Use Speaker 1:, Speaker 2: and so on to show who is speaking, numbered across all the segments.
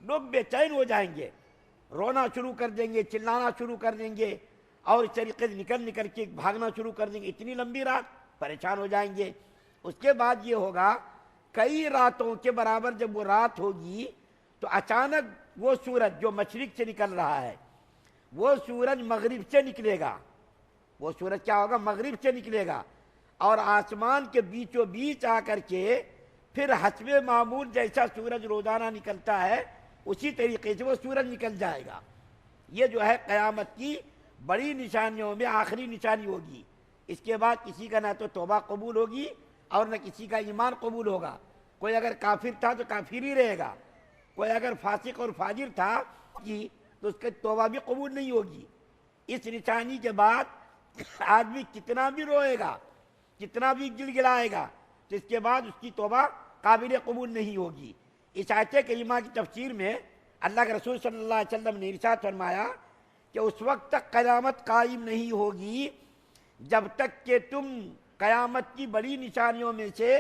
Speaker 1: لوگ بے چین ہو جائیں گے، رونا شروع کر دیں گے، چلانا شروع کر دیں گے، اور اس طریقے سے نکل نکل کے بھاگنا شروع کر دیں گے، اتنی لمبی رات، پریشان ہو جائیں گے۔ اس کے بعد یہ ہوگا، کئی راتوں کے برابر جب وہ رات ہوگی تو اچانک وہ سورج جو مشرق سے نکل رہا ہے وہ سورج مغرب سے نکلے گا، وہ سورج کیا ہوگا؟ مغرب سے نکلے گا، اور آسمان کے بیچوں بیچ آ کر کے پھر حسب معمول جیسا سورج روزانہ نکلتا ہے اسی طریقے سے وہ سورج نکل جائے گا۔ یہ جو ہے قیامت کی بڑی نشانیوں میں آخری نشانی ہوگی۔ اس کے بعد کسی کا نہ تو توبہ قبول ہوگی اور نہ کسی کا ایمان قبول ہوگا۔ کوئی اگر کافر تھا تو کافر ہی رہے گا، کوئی اگر فاسق اور فاجر تھا تو اس کی توبہ بھی قبول نہیں ہوگی۔ اس نشانی کے بعد آدمی کتنا بھی روئے گا، کتنا بھی گل گلائے گا، تو اس کے بعد اس کی توبہ قابل قبول نہیں ہوگی۔ اس آیت کریمہ کی تفسیر میں اللہ کے رسول صلی اللہ علیہ وسلم نے ارشاد فرمایا کہ اس وقت تک قیامت قائم نہیں ہوگی جب تک کہ تم قیامت کی بڑی نشانیوں میں سے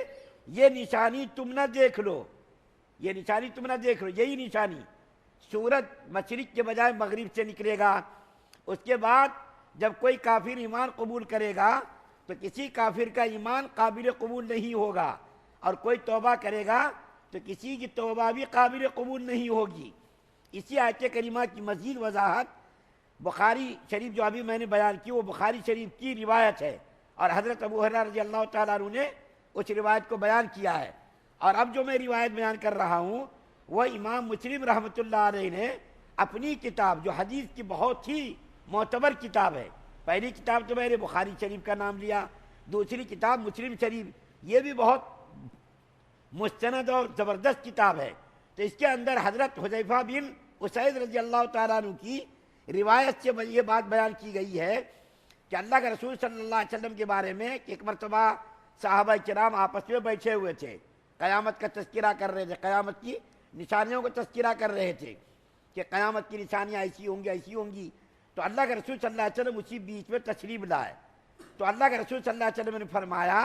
Speaker 1: یہ نشانی تم نہ دیکھ لو، یہ نشانی تم نہ دیکھ لو۔ یہی نشانی، سورج مشرق کے بجائے مغرب سے نکلے گا۔ اس کے بعد جب کوئی کافر ایمان قبول کرے گا تو کسی کافر کا ایمان قابل قبول نہیں ہوگا، اور کوئی توبہ کرے گا تو کسی کی توبہ بھی قابل قبول نہیں ہوگی۔ اسی آیت کریمہ کی مزید وضاحت بخاری شریف جو ابھی میں نے بیان کی وہ بخاری شریف کی روایت ہے، اور حضرت ابو ہریرہ رضی اللہ تعالیٰ عنہ نے اس روایت کو بیان کیا ہے۔ اور اب جو میں روایت بیان کر رہا ہوں وہ امام مسلم رحمۃ اللہ علیہ نے اپنی کتاب جو حدیث کی بہت ہی معتبر کتاب ہے، پہلی کتاب تو میں نے بخاری شریف کا نام لیا، دوسری کتاب مسلم شریف، یہ بھی بہت مستند اور زبردست کتاب ہے، تو اس کے اندر حضرت حذیفہ بن اسید رضی اللہ تعالیٰ عنہ کی روایت سے یہ بات بیان کی گئی ہے کہ اللہ کے رسول صلی اللہ علیہ وسلم کے بارے میں کہ ایک مرتبہ صحابہ کرام آپس میں بیٹھے ہوئے تھے، قیامت کا تذکرہ کر رہے تھے، قیامت کی نشانیوں کا تذکرہ کر رہے تھے کہ قیامت کی نشانیاں ایسی ہوں گی ایسی ہوں گی، تو اللہ کے رسول صلی اللہ علیہ وسلم اسی بیچ میں تشریف لائے۔ تو اللہ کے رسول صلی اللہ علیہ وسلم نے فرمایا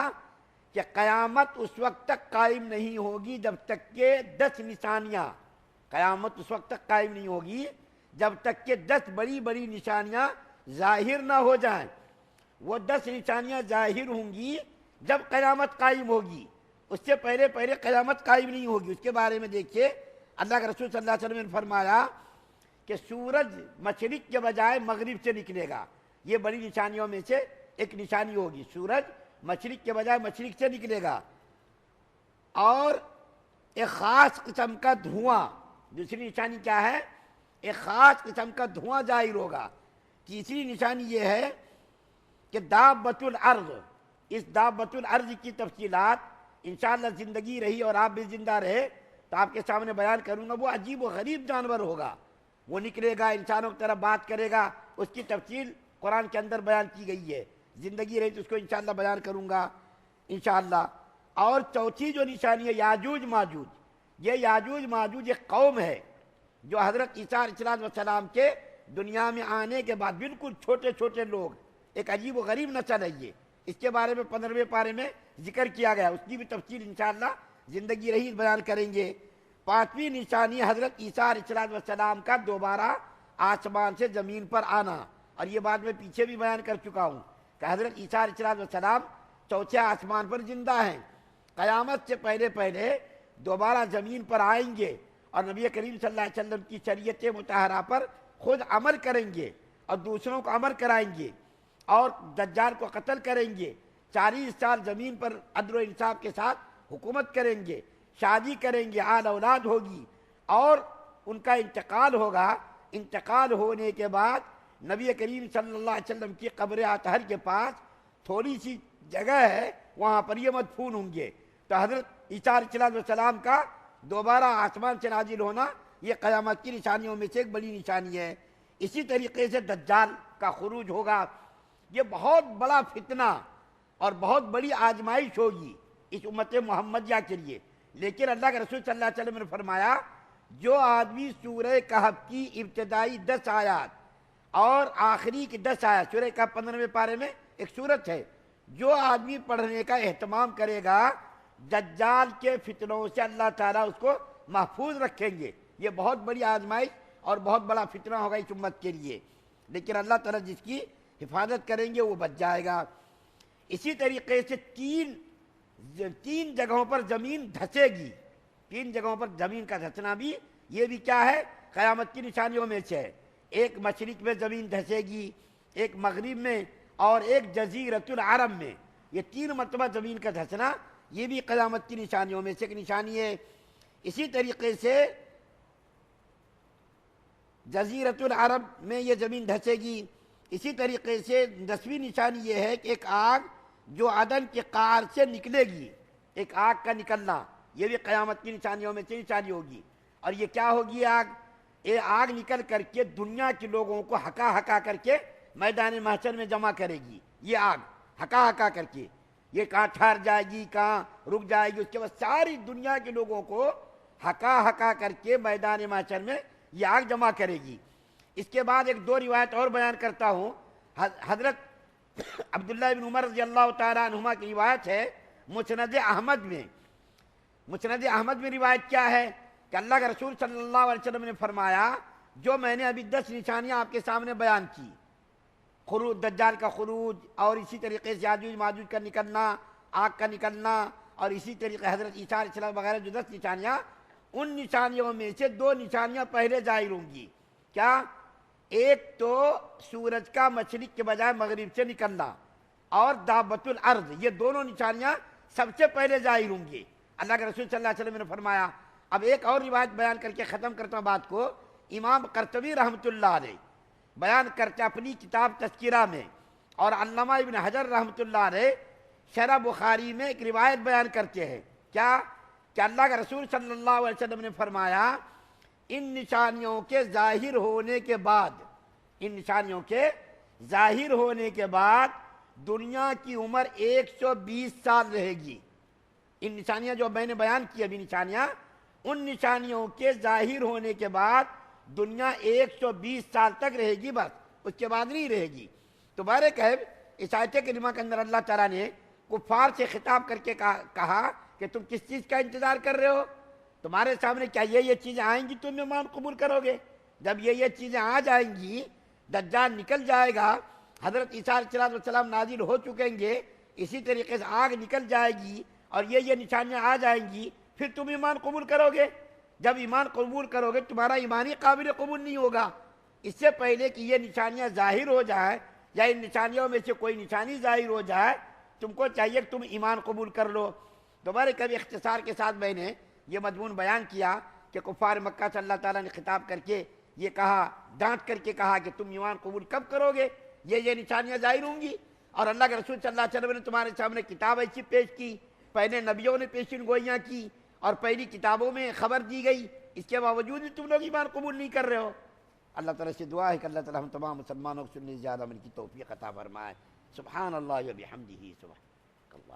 Speaker 1: کہ قیامت اس وقت تک قائم نہیں ہوگی جب تک کہ 10 نشانیاں، قیامت اس وقت تک قائم نہیں ہوگی جب تک کہ 10 بڑی بڑی نشانیاں ظاہر نہ ہو جائیں۔ وہ 10 نشانیاں ظاہر ہوں گی جب قیامت قائم ہوگی، اس سے پہلے پہلے قیامت قائم نہیں ہوگی۔ اس کے بارے میں دیکھیے اللہ کے رسول صلی اللہ علیہ وسلم نے فرمایا کہ سورج مشرق کے بجائے مغرب سے نکلے گا، یہ بڑی نشانیوں میں سے ایک نشانی ہوگی، سورج مشرق کے بجائے مشرق سے نکلے گا، اور ایک خاص قسم کا دھواں، دوسری نشانی کیا ہے؟ ایک خاص قسم کا دھواں ظاہر ہوگا۔ تیسری نشانی یہ ہے کہ دابۃ الارض، اس دابۃ الارض کی تفصیلات انشاءاللہ زندگی رہی اور آپ بھی زندہ رہے تو آپ کے سامنے بیان کروں گا۔ وہ عجیب و غریب جانور ہوگا، وہ نکلے گا، انسانوں کی طرح بات کرے گا، اس کی تفصیل قرآن کے اندر بیان کی گئی ہے، زندگی رہی تو اس کو انشاءاللہ بیان کروں گا انشاءاللہ۔ اور چوتھی جو نشانی ہے یاجوج ماجوج، یہ یاجوج ماجوج ایک قوم ہے جو حضرت عیسیٰ علیہ السلام کے دنیا میں آنے کے بعد بالکل چھوٹے چھوٹے لوگ، ایک عجیب و غریب نسل ہے یہ، اس کے بارے میں 15ویں پارے میں ذکر کیا گیا، اس کی بھی تفصیل انشاءاللہ زندگی رہی بیان کریں گے۔ 5ویں نشانی حضرت عیسیٰ علیہ السلام کا دوبارہ آسمان سے زمین پر آنا، اور یہ بات میں پیچھے بھی بیان کر چکا ہوں کہ حضرت عیسیٰ علیہ السلام چوتھے آسمان پر زندہ ہیں، قیامت سے پہلے پہلے دوبارہ زمین پر آئیں گے اور نبی کریم صلی اللہ علیہ وسلم کی شریعت مطہرہ پر خود عمل کریں گے اور دوسروں کو عمل کرائیں گے، اور دجال کو قتل کریں گے، 40 سال زمین پر عدل و انصاف کے ساتھ حکومت کریں گے، شادی کریں گے، آل اولاد ہوگی، اور ان کا انتقال ہوگا۔ انتقال ہونے کے بعد نبی کریم صلی اللہ علیہ وسلم کی قبر اطہر کے پاس تھوڑی سی جگہ ہے، وہاں پر یہ مدفون ہوں گے۔ تو حضرت عیسیٰ علیہ السلام کا دوبارہ آسمان سے نازل ہونا یہ قیامت کی نشانیوں میں سے ایک بڑی نشانی ہے۔ اسی طریقے سے دجال کا خروج ہوگا، یہ بہت بڑا فتنہ اور بہت بڑی آزمائش ہوگی اس امت محمدیہ کے لیے، لیکن اللہ کے رسول صلی اللہ علیہ وسلم نے فرمایا جو آدمی سورہ کہف کی ابتدائی 10 آیات اور آخری کی 10 آیات، سورہ کہف 15ویں پارے میں ایک سورت ہے، جو آدمی پڑھنے کا اہتمام کرے گا دجال کے فتنوں سے اللہ تعالیٰ اس کو محفوظ رکھیں گے۔ یہ بہت بڑی آزمائش اور بہت بڑا فتنہ ہوگا اس امت کے لیے، لیکن اللہ تعالیٰ جس کی حفاظت کریں گے وہ بچ جائے گا۔ اسی طریقے سے تین جگہوں پر زمین دھسے گی، تین جگہوں پر زمین کا دھسنا بھی یہ بھی کیا ہے؟ قیامت کی نشانیوں میں سے ہے۔ ایک مشرق میں زمین دھسے گی، ایک مغرب میں، اور ایک جزیرۃ العرب میں۔ یہ تین مرتبہ زمین کا دھسنا یہ بھی قیامت کی نشانیوں میں سے ایک نشانی ہے۔ اسی طریقے سے جزیرۃ العرب میں یہ زمین دھسے گی۔ اسی طریقے سے 10ویں نشانی یہ ہے کہ ایک آگ جو عدن کے قعر سے نکلے گی، ایک آگ کا نکلنا، یہ بھی قیامت کی نشانیوں میں سے نشانی ہوگی۔ اور یہ کیا ہوگی آگ؟ یہ آگ نکل کر کے دنیا کے لوگوں کو ہکا ہکا کر کے میدان محشر میں جمع کرے گی۔ یہ آگ ہکا ہکا کر کے یہ کہاں ٹھہر جائے گی، کہاں رک جائے گی، اس کے بعد ساری دنیا کے لوگوں کو ہکا ہکا کر کے میدان محشر میں یہ آگ جمع کرے گی۔ اس کے بعد ایک دو روایت اور بیان کرتا ہوں۔ حضرت عبداللہ بن عمر رضی اللہ تعالیٰ عنہما کی روایت ہے مسند احمد میں۔ مسند احمد میں روایت کیا ہے کہ اللہ کے رسول صلی اللہ علیہ وسلم نے فرمایا، جو میں نے ابھی 10 نشانیاں آپ کے سامنے بیان کی، خروج، دجال کا خروج، اور اسی طریقے سے یاجوج ماجوج کا نکلنا، آگ کا نکلنا، اور اسی طریقے حضرت عیسیٰ علیہ السلام وغیرہ جو 10 نشانیاں، ان نشانیوں میں سے 2 نشانیاں پہلے ظاہر ہوں گی۔ کیا؟ ایک تو سورج کا مشرق کے بجائے مغرب سے نکلنا، اور دابۃ الارض، یہ دونوں نشانیاں سب سے پہلے ظاہر ہوں گی۔ اللہ کے رسول صلی اللہ علیہ وسلم نے فرمایا۔ اب ایک اور روایت بیان کر کے ختم کرتا ہوں بات کو۔ امام قرطبی رحمۃ اللہ علیہ بیان کرتے اپنی کتاب تذکرہ میں، اور علامہ ابن حجر رحمۃ اللہ علیہ شرح بخاری میں ایک روایت بیان کرتے ہیں۔ کیا؟ کہ اللہ کے رسول صلی اللہ علیہ وسلم نے فرمایا، ان نشانیوں کے ظاہر ہونے کے بعد، ان نشانیوں کے ظاہر ہونے کے بعد دنیا کی عمر 120 سال رہے گی۔ ان نشانیاں جو میں نے بیان کی ابھی نشانیاں، ان نشانیوں کے ظاہر ہونے کے بعد دنیا 120 سال تک رہے گی، بس اس کے بعد نہیں رہے گی۔ تو بہرکیف اس آیت کریمہ کے اندر اللہ تعالیٰ نے کفار سے خطاب کر کے کہا کہ تم کس چیز کا انتظار کر رہے ہو؟ تمہارے سامنے کیا یہ چیزیں آئیں گی، تم ایمان قبول کرو گے؟ جب یہ چیزیں آ جائیں گی، دجال نکل جائے گا، حضرت عیسیٰ علیہ السلام نازل ہو چکیں گے، اسی طریقے سے آگ نکل جائے گی، اور یہ نشانیاں آ جائیں گی، پھر تم ایمان قبول کرو گے؟ جب ایمان قبول کرو گے تمہارا ایمان ہی قابل قبول نہیں ہوگا۔ اس سے پہلے کہ یہ نشانیاں ظاہر ہو جائیں، یا ان نشانیوں میں سے کوئی نشانی ظاہر ہو جائے، تم کو چاہیے کہ تم ایمان قبول کر لو۔ دوبارہ کبھی اختصار کے ساتھ میں نے یہ مضمون بیان کیا کہ کفار مکہ سے اللہ تعالیٰ نے خطاب کر کے یہ کہا، ڈانٹ کر کے کہا کہ تم ایمان قبول کب کرو گے؟ یہ نشانیاں ظاہر ہوں گی۔ اور اللہ کے رسول صلی اللہ علیہ وسلم نے تمہارے سامنے کتاب ایسی پیش کی، پہلے نبیوں نے پیشین گوئیاں کی، اور پہلی کتابوں میں خبر دی گئی، اس کے باوجود بھی تم لوگ ایمان قبول نہیں کر رہے ہو۔ اللہ تعالیٰ سے دعا ہے کہ اللہ تعالیٰ ہم تمام مسلمانوں کو سننے سے زیادہ عمل کی توفیق عطا فرمائے۔ سبحان اللہ و بحمدہ سبحان